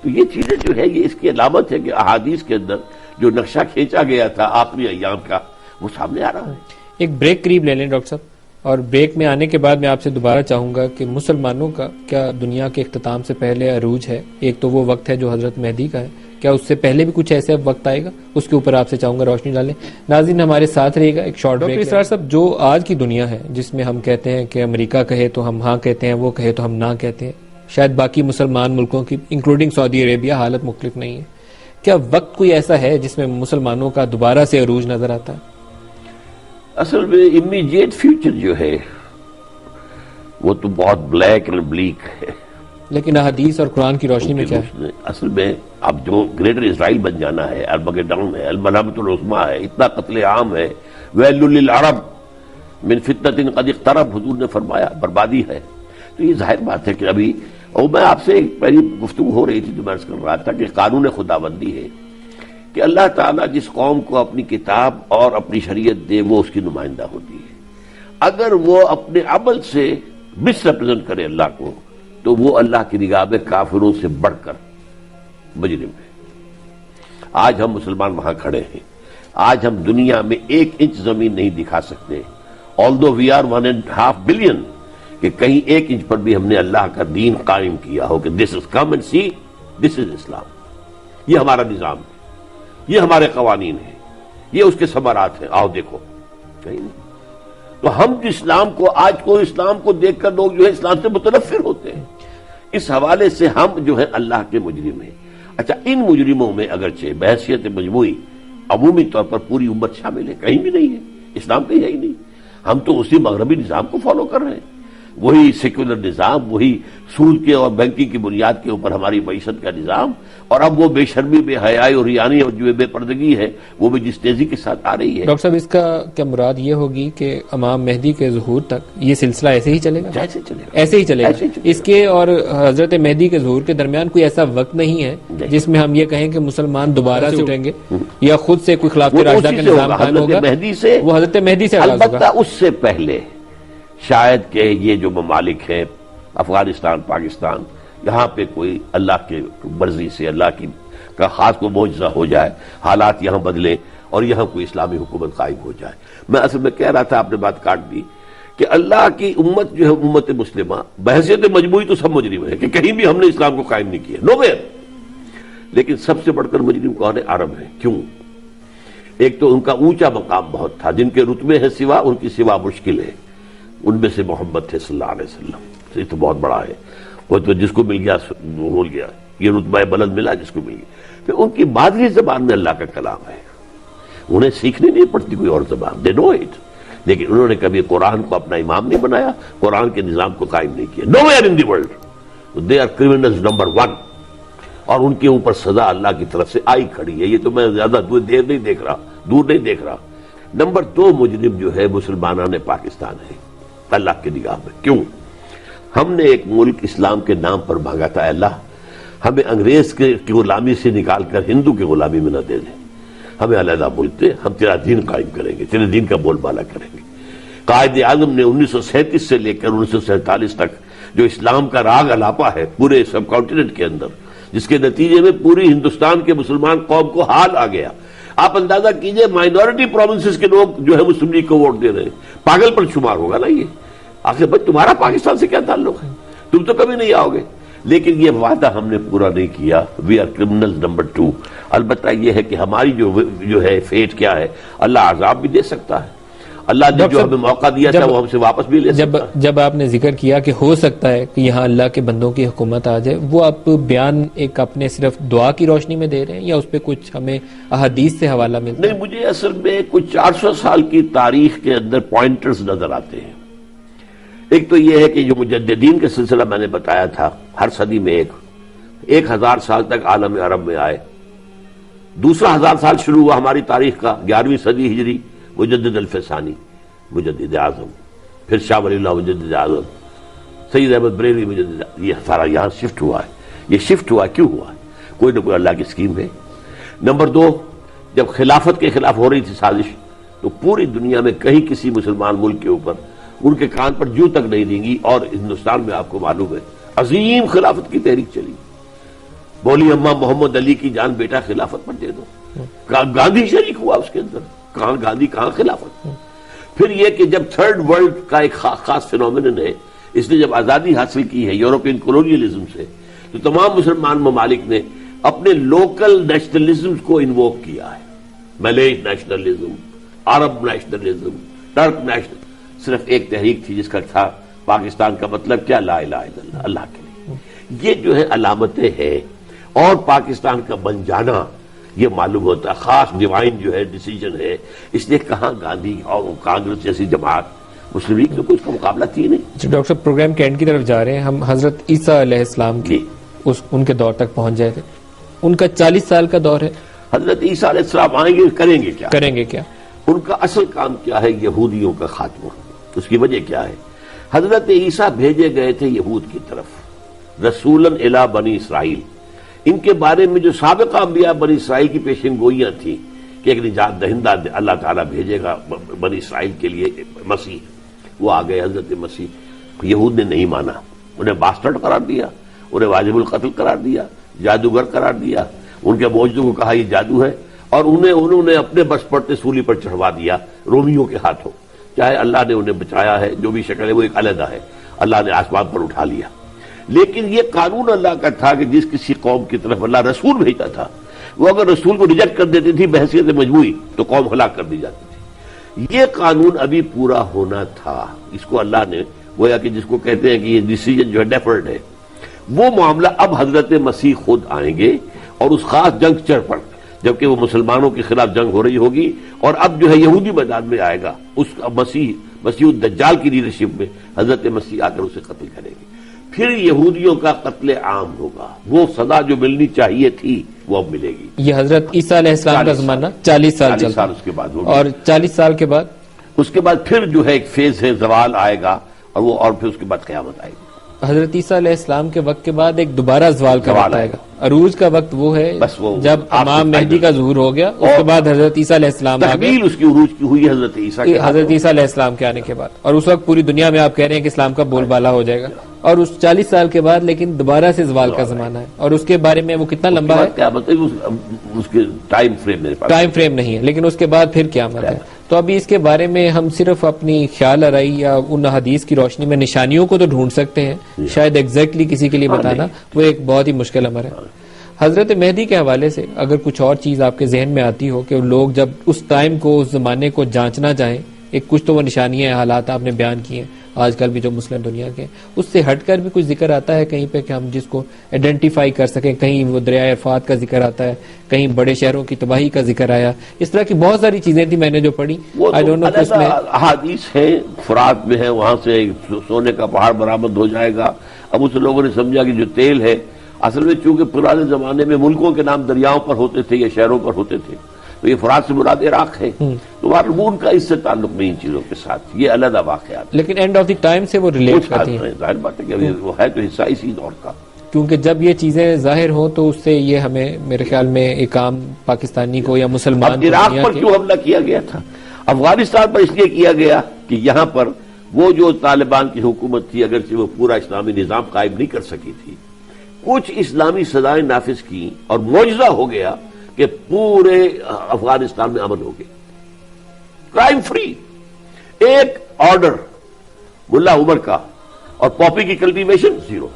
تو یہ چیزیں جو ہے یہ اس کی علامت ہے کہ احادیث کے اندر جو نقشہ کھینچا گیا تھا آخری ایام کا وہ سامنے آ رہا ہے. ایک بریک قریب لے لیں ڈاکٹر صاحب، اور بریک میں آنے کے بعد میں آپ سے دوبارہ چاہوں گا کہ مسلمانوں کا کیا دنیا کے اختتام سے پہلے عروج ہے؟ ایک تو وہ وقت ہے جو حضرت مہدی کا ہے، کیا اس سے پہلے بھی کچھ ایسے وقت آئے گا؟ اس کے اوپر آپ سے چاہوں گا روشنی ڈالیں. ناظرین ہمارے ساتھ رہے گا، ایک شارٹ بریک. ڈاکٹر اسرار صاحب، جو آج کی دنیا ہے جس میں ہم کہتے ہیں کہ امریکہ کہے تو ہم ہاں کہتے ہیں، وہ کہے تو ہم نہ کہتے ہیں، شاید باقی مسلمان ملکوں کی انکلوڈنگ سعودی عربیہ حالت مختلف نہیں ہے، کیا وقت کوئی ایسا ہے جس میں مسلمانوں کا دوبارہ سے عروج نظر آتا ہے؟ اصل میں امیڈیٹ فیوچر جو ہے وہ تو بہت بلیک اینڈ بلیک ہے، لیکن احادیث اور قرآن کی روشنی میں کیا ہے؟ اصل میں اب جو گریٹر اسرائیل بن جانا ہے، ارمگیڈون ہے، الملامۃ العظمیٰ ہے، اتنا قتل عام ہے، ویل للعرب من فتنۃ قد اقترب، حضور نے فرمایا بربادی ہے. تو یہ ظاہر بات ہے کہ ابھی، اور میں آپ سے پہلی گفتگو ہو رہی تھی تو میں عرض کر رہا تھا کہ قانون خداوندی ہے کہ اللہ تعالیٰ جس قوم کو اپنی کتاب اور اپنی شریعت دے وہ اس کی نمائندہ ہوتی ہے. اگر وہ اپنے عمل سے مس ریپرزینٹ کرے اللہ کو تو وہ اللہ کی نگاہ میں کافروں سے بڑھ کر مجرم ہے. آج ہم مسلمان وہاں کھڑے ہیں، آج ہم دنیا میں 1 انچ زمین نہیں دکھا سکتے، although we are 1.5 billion، کہ کہیں 1 انچ پر بھی ہم نے اللہ کا دین قائم کیا ہو کہ دس از کم اینڈ سی دس از اسلام، یہ ہمارا نظام ہے، یہ ہمارے قوانین ہیں، یہ اس کے ثمرات ہیں، آؤ دیکھو. کہیں نہیں. تو ہم اسلام کو، آج کو اسلام کو دیکھ کر لوگ جو ہے اسلام سے متنفر ہوتے ہیں. اس حوالے سے ہم جو ہے اللہ کے مجرم ہیں. اچھا، ان مجرموں میں اگرچہ بحیثیت مجموعی عمومی طور پر پوری امت شامل ہے، کہیں بھی نہیں ہے، اسلام کہیں ہے ہی نہیں. ہم تو اسی مغربی نظام کو فالو کر رہے ہیں، وہی سیکولر نظام، وہی سود کے اور بینکنگ کی بنیاد کے اوپر ہماری معیشت کا نظام. اور اب وہ بے شرمی، بے حیائی اور ریانی اور جو بے پردگی ہے وہ بھی جس تیزی کے ساتھ آ رہی ہے. ڈاکٹر صاحب، اس کا کیا مراد یہ ہوگی کہ امام مہدی کے ظہور تک یہ سلسلہ ایسے ہی چلے گا؟ ایسے چلے گا، ایسے ہی چلے گا. اس کے اور حضرت مہدی کے ظہور کے درمیان کوئی ایسا وقت نہیں ہے جس میں ہم یہ کہیں کہ مسلمان دوبارہ سے اٹھیں گے یا خود سے کوئی خلافت راشدہ کا نظام قائم ہوگا؟ وہ حضرت مہدی سے آغاز ہوگا. البتہ اس سے پہلے شاید کہ یہ جو ممالک ہیں افغانستان، پاکستان، یہاں پہ کوئی اللہ کے مرضی سے اللہ کی کا خاص کو معجزہ ہو جائے، حالات یہاں بدلے اور یہاں کوئی اسلامی حکومت قائم ہو جائے. میں اصل میں کہہ رہا تھا، آپ نے بات کاٹ دی، کہ اللہ کی امت جو ہے امت مسلمہ بحیثیت مجموعی تو سب مجرم ہے کہ کہیں بھی ہم نے اسلام کو قائم نہیں کیا، نو ویئر. لیکن سب سے بڑھ کر مجرم کون ہے؟ عرب ہے. کیوں؟ ایک تو ان کا اونچا مقام بہت تھا، جن کے رتبے ہیں سوا، ان کی سوا مشکل ہے. ان میں سے محمد تھے صلی اللہ علیہ وسلم، یہ تو بہت بڑا ہے. وہ تو جس کو مل گیا ہو گیا، یہ رتبہ بلند ملا جس کو مل گیا. پھر ان کی مادری زبان میں اللہ کا کلام ہے، انہیں سیکھنے نہیں پڑتی کوئی اور زبان، دے نو اٹ. لیکن انہوں نے کبھی قرآن کو اپنا امام نہیں بنایا، قرآن کے نظام کو قائم نہیں کیا. Nowhere in the world they are criminals number 1، اور ان کے اوپر سزا اللہ کی طرف سے آئی کھڑی ہے. یہ تو میں زیادہ دور نہیں دیکھ رہا. نمبر 2 مجرم جو ہے مسلمانان پاکستان ہے اللہ کی نگاہ میں. کیوں؟ ہم نے ایک ملک اسلام کے نام پر مانگا تھا، اللہ ہمیں انگریز کی غلامی سے نکال کر ہندو کی غلامی میں نہ دے دیں، ہمیں علیحدہ ملک دے، ہم تیرا دین قائم کریں گے، تیرے دین کا بول بالا کریں گے. قائد اعظم نے 1937 سے لے کر 1947 تک جو اسلام کا راگ الاپا ہے پورے سب کانٹیننٹ کے اندر، جس کے نتیجے میں پوری ہندوستان کے مسلمان قوم کو حال آ گیا. آپ اندازہ کیجئے مائنورٹی پروونسز کے لوگ جو ہے مسلم لیگ کو ووٹ دے رہے ہیں، پاگل پر شمار ہوگا نا یہ. آخر بھائی تمہارا پاکستان سے کیا تعلق ہے؟ تم تو کبھی نہیں آؤ گے. لیکن یہ وعدہ ہم نے پورا نہیں کیا. We are criminal number 2. البتہ یہ ہے کہ ہماری جو ہے فیٹ کیا ہے، اللہ عذاب بھی دے سکتا ہے. اللہ نے جو ہمیں موقع دیا تھا وہ ہم سے واپس بھی لے سکتا ہے. جب آپ نے ذکر کیا کہ ہو سکتا ہے کہ یہاں اللہ کے بندوں کی حکومت آ جائے، وہ آپ بیان ایک اپنے صرف دعا کی روشنی میں دے رہے ہیں یا اس پہ کچھ ہمیں احادیث سے حوالہ ملتا ہے؟ نہیں، مجھے اصل میں کچھ 400 سال کی تاریخ کے اندر پوائنٹرز نظر آتے ہیں. ایک تو یہ ہے کہ جو مجددین کا سلسلہ میں نے بتایا تھا، ہر صدی میں 1000 سال تک عالم عرب میں آئے. دوسرا 1000 سال شروع ہوا ہماری تاریخ کا 11ویں صدی ہجری، مجدد الفسانی مجدد اعظم، پھر شاہ ولی اللہ مجدد اعظم، سید احمد بریلوی مجدد، یہ سارا یہاں شفٹ ہوا ہے. یہ شفٹ ہوا کیوں ہوا؟ کوئی نہ کوئی اللہ کی اسکیم ہے۔ نمبر دو، جب خلافت کے خلاف ہو رہی تھی سازش تو پوری دنیا میں کہیں کسی مسلمان ملک کے اوپر ان کے کان پر جوں تک نہیں رینگی، اور ہندوستان میں آپ کو معلوم ہے عظیم خلافت کی تحریک چلی، بولی اماں محمد علی کی جان بیٹا خلافت پر دے دو، گاندھی شریک ہوا اس کے اندر، کہاں گاندھی کہاں خلافت۔ پھر یہ کہ جب تھرڈ ورلڈ کا ایک خاص فینومینن ہے، اس نے جب آزادی حاصل کی ہے یورپین کولونیلزم سے، تو تمام مسلمان ممالک نے اپنے لوکل نیشنلزم کو انووک کیا ہے، ملیش نیشنلزم، عرب نیشنلزم، ٹرک نیشنل، صرف ایک تحریک تھی جس کا تھا پاکستان کا مطلب کیا؟ لا الہ الا اللہ، اللہ کے لیے۔ یہ جو ہے علامتیں ہیں، اور پاکستان کا بن جانا یہ معلوم ہوتا ہے، خاص ڈیوائن جو ہے ڈیسیجن ہے، اس لیے کہاں گاندھی اور کانگریس جیسی جماعت، مسلم لیگ میں کوئی اس کا مقابلہ تھی نہیں۔ ڈاکٹر صاحب پروگرام کے اینڈ کی طرف جا رہے ہیں، ہم حضرت عیسیٰ علیہ السلام کی ان کے دور تک پہنچ جائے تھے، ان کا 40 سال کا دور ہے۔ حضرت عیسیٰ علیہ السلام آئیں گے، کریں گے کیا؟ ان کا اصل کام کیا ہے؟ یہودیوں کا خاتمہ۔ اس کی وجہ کیا ہے؟ حضرت عیسیٰ بھیجے گئے تھے یہود کی طرف، رسولاً الی بنی اسرائیل۔ ان کے بارے میں جو سابقہ انبیاء بنی اسرائیل کی پیشن گوئیاں تھیں کہ ایک نجات دہندہ اللہ تعالیٰ بھیجے گا بنی اسرائیل کے لیے، مسیح، وہ آ گئے حضرت مسیح۔ یہود نے نہیں مانا، انہیں باسٹرڈ قرار دیا، انہیں واجب القتل قرار دیا، جادوگر قرار دیا، ان کے موجودوں کو کہا یہ جادو ہے، اور انہوں نے اپنے بس پڑتے سولی پر چڑھوا دیا رومیوں کے ہاتھوں۔ چاہے اللہ نے انہیں بچایا ہے، جو بھی شکل ہے وہ ایک علیحدہ ہے، اللہ نے آسمان پر اٹھا لیا، لیکن یہ قانون اللہ کا تھا کہ جس کسی قوم کی طرف اللہ رسول بھیجتا تھا، وہ اگر رسول کو ریجیکٹ کر دیتی تھی بحیثیت مجموعی تو قوم ہلاک کر دی جاتی تھی۔ یہ قانون ابھی پورا ہونا تھا، اس کو اللہ نے گویا کہ جس کو کہتے ہیں کہ یہ ڈیسیجن جو ہے ڈیفرڈ ہے، وہ معاملہ اب حضرت مسیح خود آئیں گے اور اس خاص جنگ چڑھ پڑ، جبکہ وہ مسلمانوں کے خلاف جنگ ہو رہی ہوگی، اور اب جو ہے یہودی میدان میں آئے گا، اس مسیح الدجال کی لیڈرشپ میں حضرت مسیح آ کر اسے قتل کریں گے۔ پھر یہودیوں کا قتل عام ہوگا، وہ سزا جو ملنی چاہیے تھی وہ اب ملے گی۔ یہ حضرت عیسیٰ علیہ السلام کا زمانہ 40 سال چلتا، اس کے بعد ہوگا، اور 40 سال کے بعد اس کے بعد پھر جو ہے ایک فیز ہے، زوال آئے گا، اور پھر اس کے بعد قیامت آئے گی۔ حضرت عیسیٰ علیہ السلام کے وقت کے بعد ایک دوبارہ زوال کا وقت آئے گا۔ عروج کا وقت وہ ہے جب امام مہدی کا ظہور ہو گیا، اس کے بعد حضرت عیسیٰ علیہ السلام آ گئے، تحویل اس کی عروج کی ہوئی حضرت عیسیٰ علیہ السلام کے آنے کے بعد، اور اس وقت پوری دنیا میں آپ کہہ رہے ہیں کہ اسلام کا بول بالا ہو جائے گا، اور اس 40 سال کے بعد لیکن دوبارہ سے زوال کا زمانہ ہے، اور اس کے بارے میں وہ کتنا لمبا ہے؟ کیا مطلب اس کے ٹائم فریم نہیں ہے، لیکن اس کے بعد پھر قیامت ہے۔ تو ابھی اس کے بارے میں ہم صرف اپنی خیال آرائی یا ان حدیث کی روشنی میں نشانیوں کو تو ڈھونڈ سکتے ہیں، شاید ایگزیکٹلی کسی کے لیے بتانا وہ ایک بہت ہی مشکل امر ہے۔ حضرت مہدی کے حوالے سے اگر کچھ اور چیز آپ کے ذہن میں آتی ہو کہ لوگ جب اس ٹائم کو، اس زمانے کو جانچنا چاہیں، ایک کچھ تو وہ نشانیاں، حالات آپ نے بیان کیے ہیں آج کل بھی جو مسلم دنیا کے، اس سے ہٹ کر بھی کچھ ذکر آتا ہے کہیں پہ کہ ہم جس کو آئیڈینٹیفائی کر سکیں؟ کہیں وہ دریائے عرفات کا ذکر آتا ہے، کہیں بڑے شہروں کی تباہی کا ذکر آیا، اس طرح کی بہت ساری چیزیں تھیں میں نے جو پڑھی۔ احادیث ہے، فرات میں ہے، وہاں سے سونے کا پہاڑ برآمد ہو جائے گا۔ اب اس لوگوں نے سمجھا کہ جو تیل ہے، اصل میں چونکہ پرانے زمانے میں ملکوں کے نام دریاؤں پر ہوتے تھے یا شہروں پر ہوتے تھے، تو یہ فرات سے مراد عراق ہے، تو ان کا اس سے تعلق نہیں ان چیزوں کے ساتھ، یہ علیحدہ واقعات، لیکن اینڈ آف دی ٹائم سے وہ ریلیٹ کرتی ہیں۔ ظاہر بات ہے کہ وہ ہے تو حصہ اسی دور کا، کیونکہ جب یہ چیزیں ظاہر ہوں تو اس سے یہ ہمیں میرے خیال میں ایک عام پاکستانی کو یا مسلمان کو، عراق پر کیوں حملہ کیا گیا تھا؟ افغانستان پر اس لیے کیا گیا کہ یہاں پر وہ جو طالبان کی حکومت تھی، اگرچہ وہ پورا اسلامی نظام قائم نہیں کر سکی تھی، کچھ اسلامی سزائیں نافذ کی، اور معجزہ ہو گیا کہ پورے افغانستان میں امن ہو گیا، کرائم فری۔ ایک آرڈر ملا عمر کا اور پاپی کی کلٹیویشن زیرو۔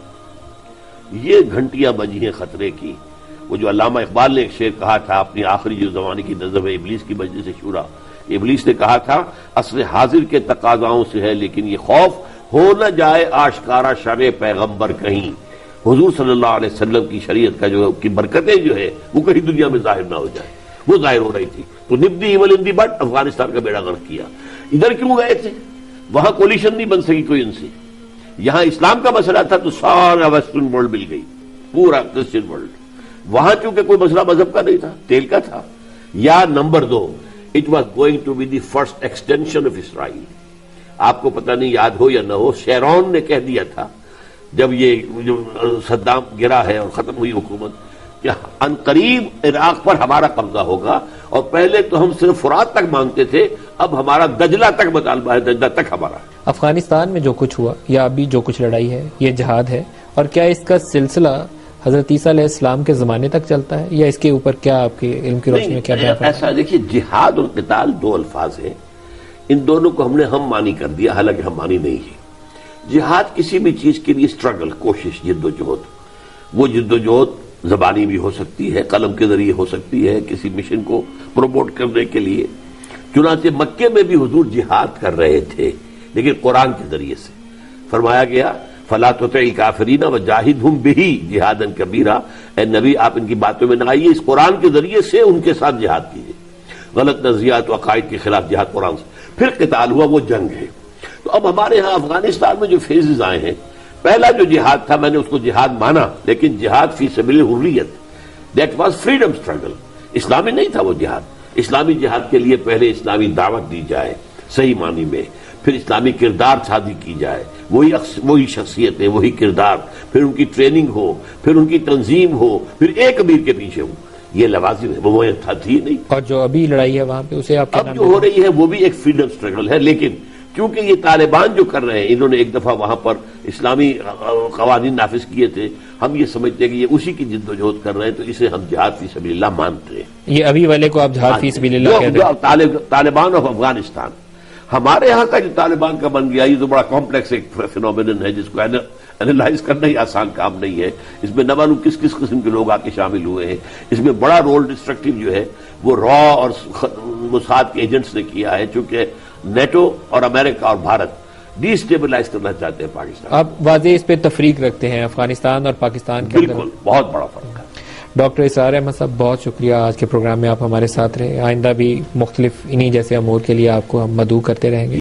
یہ گھنٹیاں بجی ہیں خطرے کی۔ وہ جو علامہ اقبال نے ایک شعر کہا تھا اپنی آخری جو زمانے کی نظم ہے ابلیس کی مجلس شورا، ابلیس نے کہا تھا عصر حاضر کے تقاضاؤں سے ہے لیکن یہ خوف ہو نہ جائے آشکارا شرع پیغمبر کہیں، حضور صلی اللہ علیہ وسلم کی شریعت کا جو کی برکتیں جو ہے وہ کہیں دنیا میں ظاہر نہ ہو جائے۔ وہ ظاہر ہو رہی تھی تو nip the evil in the bud, Afghanistan کا بیڑا غرق کیا۔ ادھر کیوں گئے تھے؟ وہاں کولیشن نہیں بن سکی کوئی ان سے، یہاں اسلام کا مسئلہ تھا تو سارا ویسٹرن ورلڈ مل گئی، پورا کرسچن ورلڈ۔ وہاں چونکہ کوئی مسئلہ مذہب کا نہیں تھا، تیل کا تھا۔ یا number 2، it was going to be the first extension of Israel. آپ کو پتہ نہیں یاد ہو یا نہ ہو، شیرون نے کہہ دیا تھا جب یہ جو صدام گرا ہے اور ختم ہوئی حکومت کہ عنقریب عراق پر ہمارا قبضہ ہوگا، اور پہلے تو ہم صرف فرات تک مانگتے تھے، اب ہمارا دجلہ تک مطالبہ ہے، دجلہ تک ہمارا۔ افغانستان میں جو کچھ ہوا یا ابھی جو کچھ لڑائی ہے یہ جہاد ہے، اور کیا اس کا سلسلہ حضرت عیسیٰ علیہ السلام کے زمانے تک چلتا ہے، یا اس کے اوپر کیا آپ کے علم کی روشنی میں کیا بیان کریں؟ ایسا دیکھیے، جہاد اور قتال دو الفاظ ہیں، ان دونوں کو ہم نے ہم مانی کر دیا، حالانکہ ہم مانی نہیں ہے۔ جہاد کسی بھی چیز کے لیے اسٹرگل، کوشش، جد و جہد، وہ جد و جہد زبانی بھی ہو سکتی ہے، قلم کے ذریعے ہو سکتی ہے، کسی مشن کو پروموٹ کرنے کے لیے۔ چنانچہ مکے میں بھی حضور جہاد کر رہے تھے، لیکن قرآن کے ذریعے سے فرمایا گیا فَلَا تُطِعِ الْكَافِرِينَ وَجَاهِدْهُمْ بِهِ جِهَادًا كَبِيرًا، اے نبی آپ ان کی باتوں میں نہ آئیے، اس قرآن کے ذریعے سے ان کے ساتھ جہاد کیجیے۔ غلط نظریات و عقائد کے خلاف جہاد قرآن سے۔ پھر قتال ہوا، وہ جنگ ہے۔ تو اب ہمارے ہاں افغانستان میں جو فیزز آئے ہیں، پہلا جو جہاد تھا میں نے اس کو جہاد مانا، لیکن جہاد فی سبیل الحریت، دیٹ واز فریڈم اسٹرگل، اسلامی نہیں تھا وہ جہاد۔ اسلامی جہاد کے لیے پہلے اسلامی دعوت دی جائے صحیح معنی میں، پھر اسلامی کردار شادی کی جائے، وہی شخصیتیں، وہی کردار، پھر ان کی ٹریننگ ہو، پھر ان کی تنظیم ہو، پھر ایک امیر کے پیچھے ہو، یہ لوازم ہے، وہ تھی نہیں۔ اور جو ابھی لڑائی ہے وہاں پہ اسے آپ کیا اب نام جو ہو رہی ہے وہ بھی ایک فریڈم سٹرگل ہے، لیکن کیونکہ یہ طالبان جو کر رہے ہیں، انہوں نے ایک دفعہ وہاں پر اسلامی قوانین نافذ کیے تھے، ہم یہ سمجھتے ہیں کہ یہ اسی کی جد و جہد کر رہے ہیں، تو اسے ہم جہاد فی سبیل اللہ مانتے ہیں۔ یہ ابھی والے کو آپ جہاد فی سبیل اللہ کہتے ہیں؟ طالبان آف افغانستان، ہمارے ہاں کا جو طالبان کا بن گیا، یہ تو بڑا کمپلیکس ایک فینومینن ہے، جس کو اینالائز کرنا ہی آسان کام نہیں ہے۔ اس میں نہ معلوم کس کس قسم کے لوگ آ کے شامل ہوئے ہیں۔ اس میں بڑا رول ڈسٹرکٹیو جو ہے وہ را اور موساد کے ایجنٹس نے کیا ہے، چونکہ نیٹو اور امریکہ اور بھارت ڈی اسٹیبلائز کرنا چاہتے ہیں پاکستان۔ آپ واضح اس پہ تفریق رکھتے ہیں افغانستان اور پاکستان کے اندر؟ بالکل، بہت بڑا فرق ہے۔ ڈاکٹر اسرار احمد صاحب، بہت شکریہ، آج کے پروگرام میں آپ ہمارے ساتھ رہے۔ آئندہ بھی مختلف انہی جیسے امور کے لیے آپ کو ہم مدعو کرتے رہیں گے۔